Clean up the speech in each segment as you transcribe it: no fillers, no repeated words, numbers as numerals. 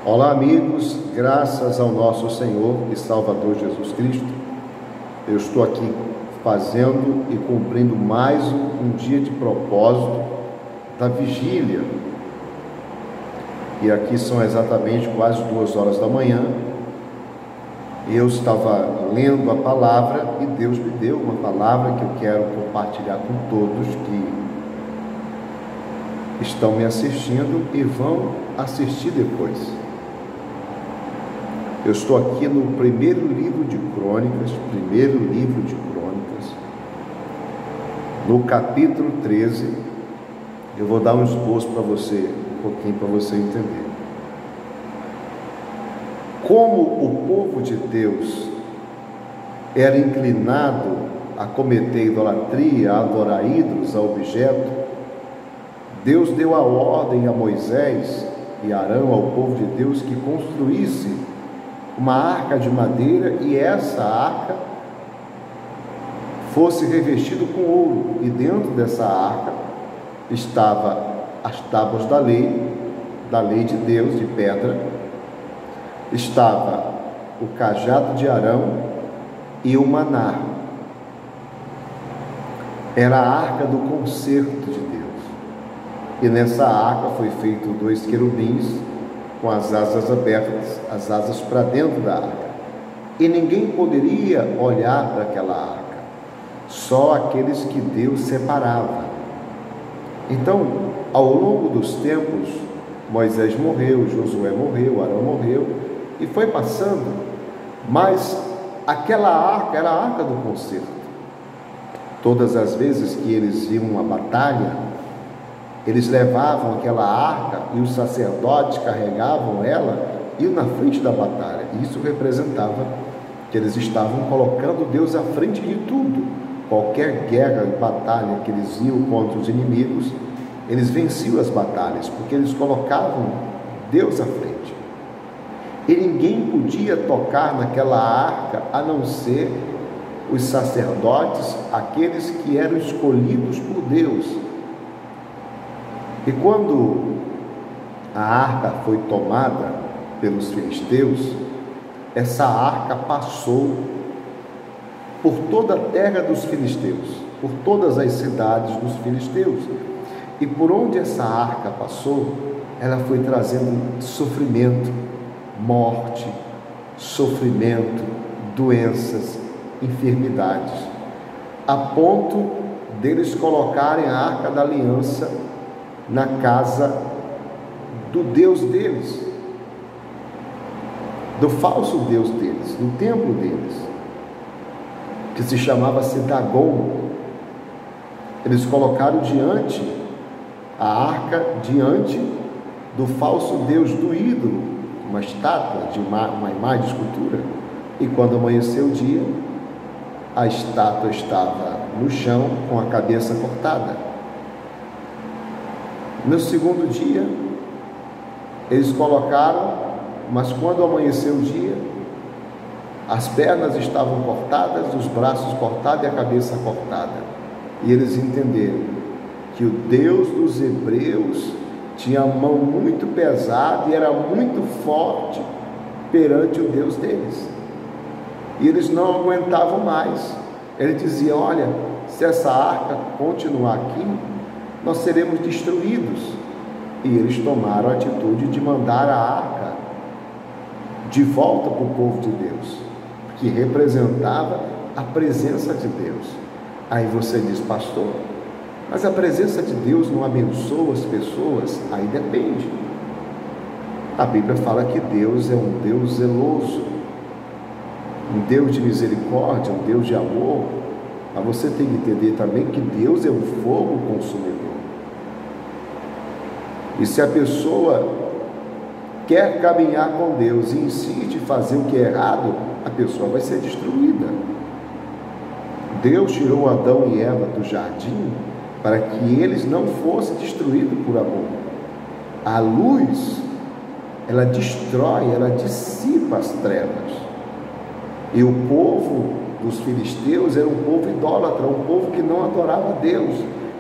Olá, amigos, graças ao nosso Senhor e Salvador Jesus Cristo, eu estou aqui fazendo e cumprindo mais um dia de propósito da vigília. E aqui são exatamente quase 2 horas da manhã. Eu estava lendo a palavra e Deus me deu uma palavra que eu quero compartilhar com todos que estão me assistindo e vão assistir depois. Eu estou aqui no primeiro livro de Crônicas, no capítulo 13. Eu vou dar um esboço para você, um pouquinho para você entender. Como o povo de Deus era inclinado a cometer idolatria, a adorar ídolos, a objeto, Deus deu a ordem a Moisés e Arão, ao povo de Deus, que construísse uma arca de madeira, e essa arca fosse revestida com ouro, e dentro dessa arca estava as tábuas da lei de Deus, de pedra, estava o cajado de Arão e o maná. Era a arca do concerto de Deus, e nessa arca foi feito 2 querubins com as asas abertas, as asas para dentro da arca, e ninguém poderia olhar para aquela arca, só aqueles que Deus separava. Então, ao longo dos tempos, Moisés morreu, Josué morreu, Arão morreu, e foi passando, mas aquela arca era a arca do concerto. Todas as vezes que eles iam à batalha, eles levavam aquela arca e os sacerdotes carregavam ela e iam na frente da batalha. Isso representava que eles estavam colocando Deus à frente de tudo. Qualquer guerra e batalha que eles iam contra os inimigos, eles venciam as batalhas, porque eles colocavam Deus à frente. E ninguém podia tocar naquela arca a não ser os sacerdotes, aqueles que eram escolhidos por Deus. E quando a arca foi tomada pelos filisteus, essa arca passou por toda a terra dos filisteus, por todas as cidades dos filisteus. E por onde essa arca passou, ela foi trazendo sofrimento, morte, sofrimento, doenças, enfermidades, a ponto deles colocarem a arca da aliança na casa do Deus deles, do falso Deus deles, no templo deles, que se chamava Dagon. Eles colocaram a arca diante do falso Deus, do ídolo, uma estátua, uma imagem de escultura. E quando amanheceu o dia, a estátua estava no chão com a cabeça cortada. No segundo dia, eles colocaram, mas quando amanheceu o dia, as pernas estavam cortadas, os braços cortados e a cabeça cortada. E eles entenderam que o Deus dos hebreus tinha a mão muito pesada e era muito forte perante o Deus deles. E eles não aguentavam mais. Ele dizia: olha, se essa arca continuar aqui, nós seremos destruídos. E eles tomaram a atitude de mandar a arca de volta para o povo de Deus, que representava a presença de Deus. Aí você diz: pastor, mas a presença de Deus não abençoa as pessoas? Aí depende. A Bíblia fala que Deus é um Deus zeloso, um Deus de misericórdia, um Deus de amor. Mas você tem que entender também que Deus é um fogo consumidor. E se a pessoa quer caminhar com Deus e insiste em fazer o que é errado, a pessoa vai ser destruída. Deus tirou Adão e Eva do jardim para que eles não fossem destruídos por amor. A luz, ela destrói, ela dissipa as trevas. E o povo dos filisteus era um povo idólatra, um povo que não adorava a Deus,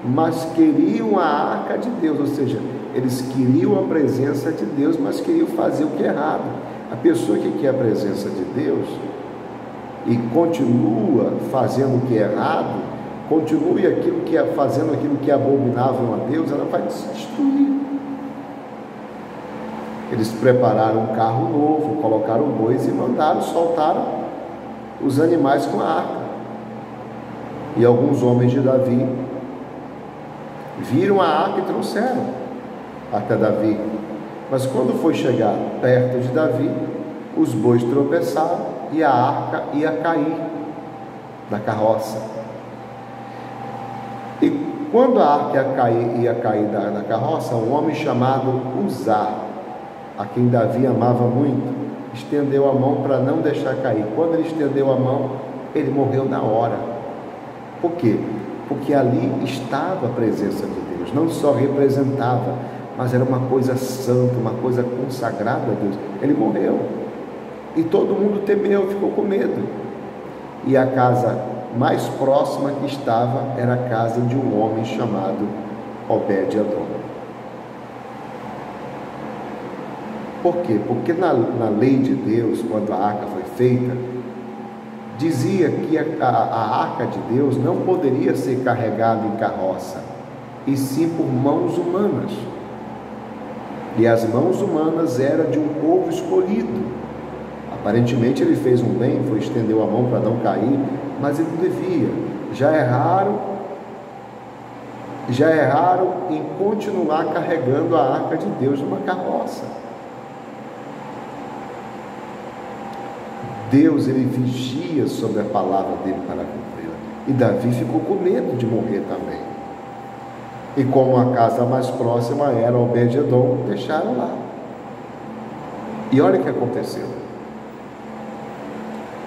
mas queriam a arca de Deus, ou seja, Eles queriam a presença de Deus, mas queriam fazer o que é errado. A pessoa que quer a presença de Deus e continua fazendo o que é errado, continue fazendo aquilo que é abominável a Deus, ela vai se destruir. Eles prepararam um carro novo, colocaram bois e soltaram os animais com a arca. E alguns homens de Davi viram a arca e trouxeram até Davi. Mas quando foi chegar perto de Davi, os bois tropeçaram e a arca ia cair da carroça. E quando a arca ia cair da carroça, um homem chamado Uzá, a quem Davi amava muito, estendeu a mão para não deixar cair. Quando ele estendeu a mão, ele morreu na hora. Por quê? Porque ali estava a presença de Deus, não só representava, mas era uma coisa santa, uma coisa consagrada a Deus. Ele morreu e todo mundo temeu, ficou com medo. E a casa mais próxima que estava era a casa de um homem chamado Obed-Edom. Por quê? Porque na lei de Deus, quando a arca foi feita, dizia que a arca de Deus não poderia ser carregada em carroça, e sim por mãos humanas. E as mãos humanas eram de um povo escolhido. Aparentemente ele fez um bem, estendeu a mão para não cair, mas ele não devia. Já erraram em continuar carregando a arca de Deus numa carroça. Deus, ele vigia sobre a palavra dele para cumpri-la. E Davi ficou com medo de morrer também. E como a casa mais próxima era Obed-Edom, deixaram lá. E olha o que aconteceu.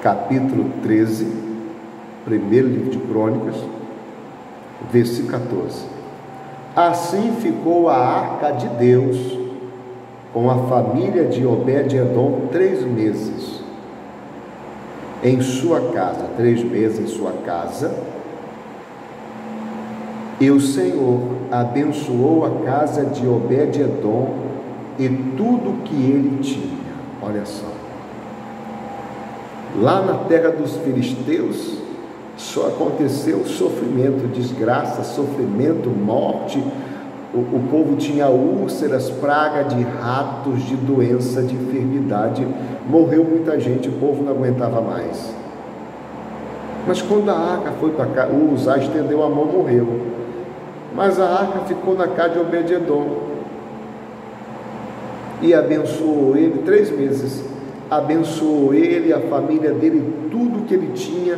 Capítulo 13, primeiro livro de Crônicas, versículo 14. Assim ficou a arca de Deus com a família de Obed-Edom 3 meses em sua casa, 3 meses em sua casa, e o Senhor abençoou a casa de Obed-Edom e tudo que ele tinha. Olha só, lá na terra dos filisteus só aconteceu sofrimento, desgraça, sofrimento, morte. O povo tinha úlceras, praga de ratos, de doença, de enfermidade. Morreu muita gente, o povo não aguentava mais. Mas quando a arca foi para cá, o Uzá estendeu a mão, morreu. Mas a arca ficou na casa de Obed-Edom e abençoou ele 3 meses. Abençoou ele, a família dele, tudo que ele tinha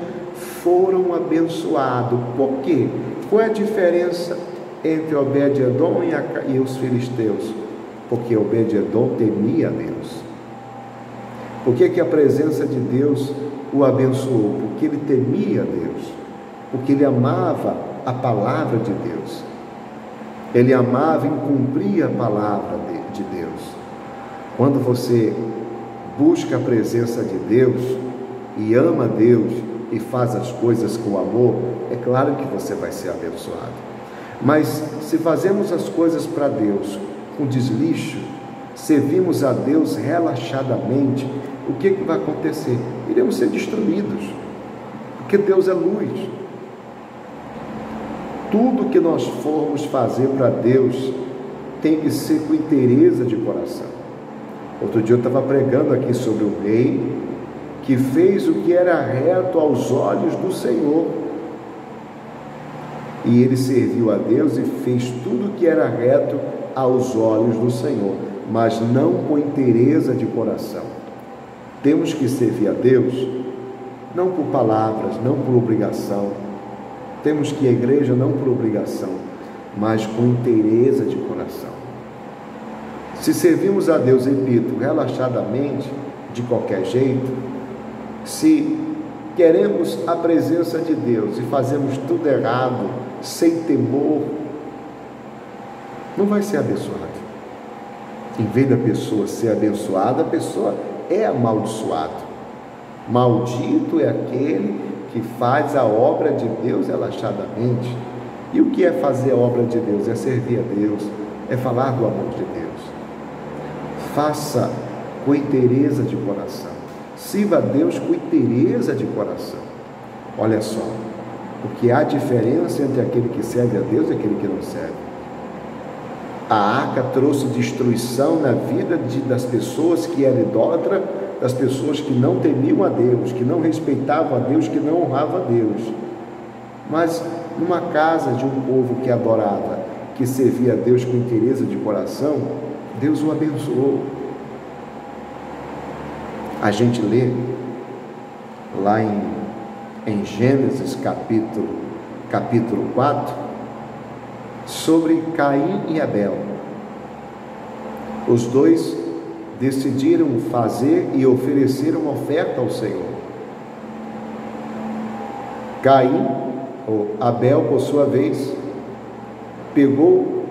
foram abençoados. Por quê? Qual é a diferença entre Obed-Edom e os filisteus? Porque Obed-Edom temia a Deus. Por que a presença de Deus o abençoou? Porque ele temia a Deus, porque ele amava a palavra de Deus, ele amava em cumprir a palavra de Deus. Quando você busca a presença de Deus e ama Deus e faz as coisas com amor, é claro que você vai ser abençoado. Mas se fazemos as coisas para Deus com desleixo, servimos a Deus relaxadamente, o que vai acontecer? Iremos ser destruídos, porque Deus é luz. Tudo que nós formos fazer para Deus tem que ser com inteireza de coração. Outro dia eu estava pregando aqui sobre o rei que fez o que era reto aos olhos do Senhor. E ele serviu a Deus e fez tudo o que era reto aos olhos do Senhor, mas não com inteireza de coração. Temos que servir a Deus, não por palavras, não por obrigação. Temos que ir à igreja não por obrigação, mas com inteireza de coração. Se servimos a Deus, repito, relaxadamente, de qualquer jeito, se queremos a presença de Deus e fazemos tudo errado, sem temor, não vai ser abençoado. Em vez da pessoa ser abençoada, a pessoa é amaldiçoado. Maldito é aquele que faz a obra de Deus relaxadamente. E o que é fazer a obra de Deus? É servir a Deus, é falar do amor de Deus. Faça com inteireza de coração. Sirva a Deus com inteireza de coração. Olha só, porque há diferença entre aquele que serve a Deus e aquele que não serve. A arca trouxe destruição na vida das pessoas que eram idólatras, das pessoas que não temiam a Deus, que não respeitavam a Deus, que não honravam a Deus. Mas numa casa de um povo que adorava, que servia a Deus com inteireza de coração, Deus o abençoou. A gente lê lá em Gênesis capítulo 4, sobre Caim e Abel. Os dois decidiram fazer e oferecer uma oferta ao Senhor. Caim, ou Abel, por sua vez, pegou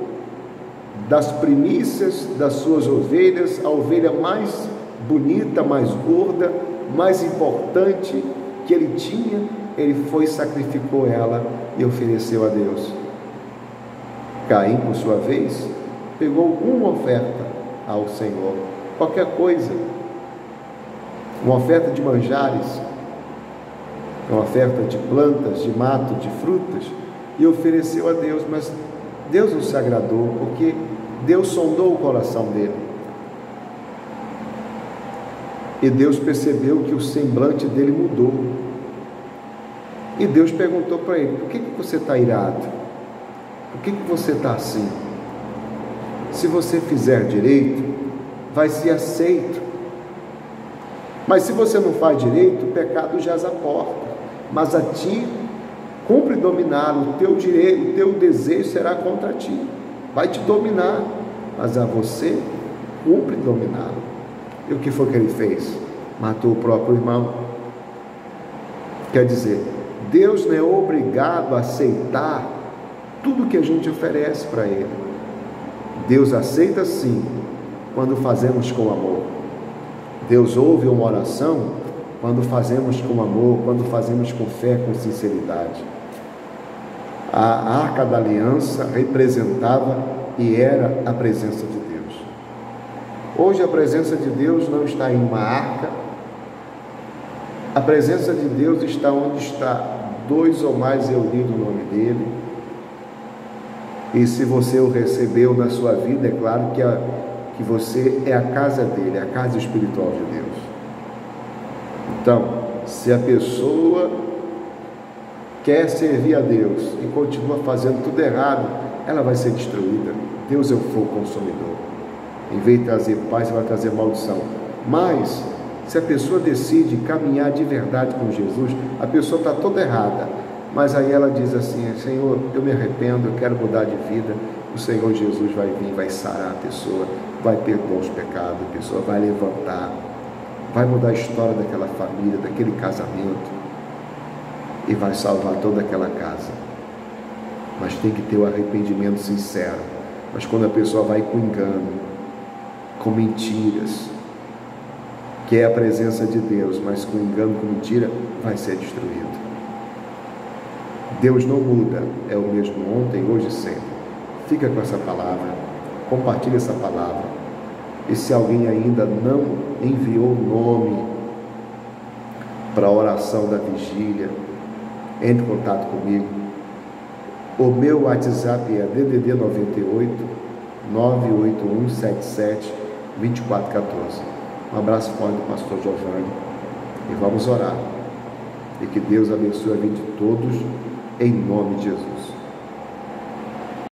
das primícias das suas ovelhas a ovelha mais bonita, mais gorda, mais importante que ele tinha, ele foi e sacrificou ela e ofereceu a Deus. Caim, por sua vez, pegou uma oferta ao Senhor, qualquer coisa, uma oferta de manjares, uma oferta de plantas, de mato, de frutas, e ofereceu a Deus, mas Deus não se agradou, porque Deus sondou o coração dele, e Deus percebeu que o semblante dele mudou, e Deus perguntou para ele: por que você está irado? Por que você está assim? Se você fizer direito, vai ser aceito. Mas se você não faz direito, o pecado jaz à porta. Mas a ti cumpre dominá-lo. O teu direito, o teu desejo será contra ti. Vai te dominar. Mas a você cumpre dominá-lo. E o que foi que ele fez? Matou o próprio irmão. Quer dizer, Deus não é obrigado a aceitar tudo que a gente oferece para Ele. Deus aceita sim, quando fazemos com amor. Deus ouve uma oração quando fazemos com amor, quando fazemos com fé, com sinceridade. A Arca da Aliança representava e era a presença de Deus. Hoje a presença de Deus não está em uma arca. A presença de Deus está onde está dois ou mais reunidos no nome dEle. E se você o recebeu na sua vida, é claro que você é a casa dele, é a casa espiritual de Deus. Então, se a pessoa quer servir a Deus e continua fazendo tudo errado, ela vai ser destruída. Deus é o fogo consumidor. Em vez de trazer paz, vai trazer maldição. Mas, se a pessoa decide caminhar de verdade com Jesus, a pessoa está toda errada. Mas aí ela diz assim: Senhor, eu me arrependo, eu quero mudar de vida. O Senhor Jesus vai vir, vai sarar a pessoa, vai perdoar os pecados, a pessoa vai levantar, vai mudar a história daquela família, daquele casamento, e vai salvar toda aquela casa. Mas tem que ter o arrependimento sincero. Mas quando a pessoa vai com engano, com mentiras, que é a presença de Deus, mas com engano, com mentira, vai ser destruído. Deus não muda, é o mesmo ontem, hoje e sempre. Fica com essa palavra, compartilha essa palavra. E se alguém ainda não enviou o nome para a oração da vigília, entre em contato comigo. O meu WhatsApp é DDD 98 98177 2414. Um abraço forte do pastor Giovanni e vamos orar. E que Deus abençoe a vida de todos, em nome de Jesus.